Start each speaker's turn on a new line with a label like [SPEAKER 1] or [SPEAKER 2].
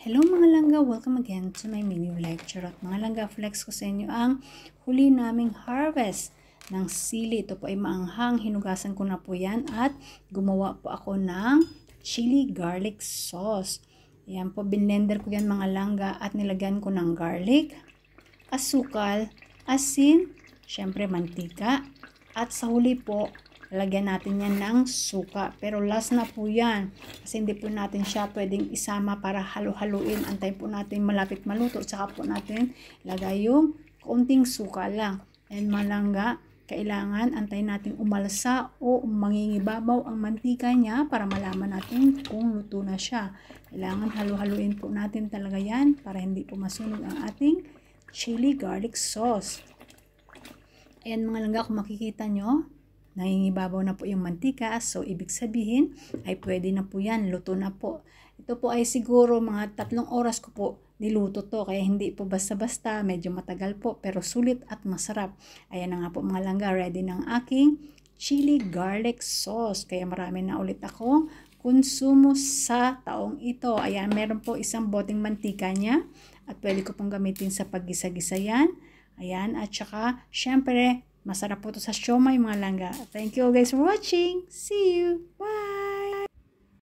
[SPEAKER 1] Hello mga langga, welcome again to my mini lecture. At mga langga, flex ko sa inyo ang huli naming harvest ng sili. Ito po ay maanghang, hinugasan ko na po yan at gumawa po ako ng chili garlic sauce. Ayan po, binlender ko yan mga langga at nilagyan ko ng garlic, asukal, asin, syempre mantika, at sa huli po, lagyan natin yan ng suka. Pero last na po yan. Kasi hindi po natin siya pwedeng isama para halo-haluin. Antayin po natin malapit maluto. Tsaka po natin lagay yung kaunting suka lang. And malangga, kailangan antayin natin umalsa o mangingibabaw ang mantika niya para malaman natin kung luto na siya. Kailangan halo-haluin po natin talaga yan para hindi po masunog ang ating chili garlic sauce. Ayan mga langga, kung makikita nyo, nangingibabaw na po yung mantika, so ibig sabihin ay pwede na po yan, luto na po. Ito po ay siguro mga 3 oras ko po niluto to, kaya hindi po basta-basta, medyo matagal po, pero sulit at masarap. Ayan na nga po mga langga, ready ng aking chili garlic sauce. Kaya marami na ulit ako konsumo sa taong ito. Ayan, meron po isang boteng mantika niya at pwede ko pong gamitin sa paggisa-gisa yan. Ayan, at saka syempre masarap po ito sa siomai mga langga. Thank you guys for watching. See you. Bye!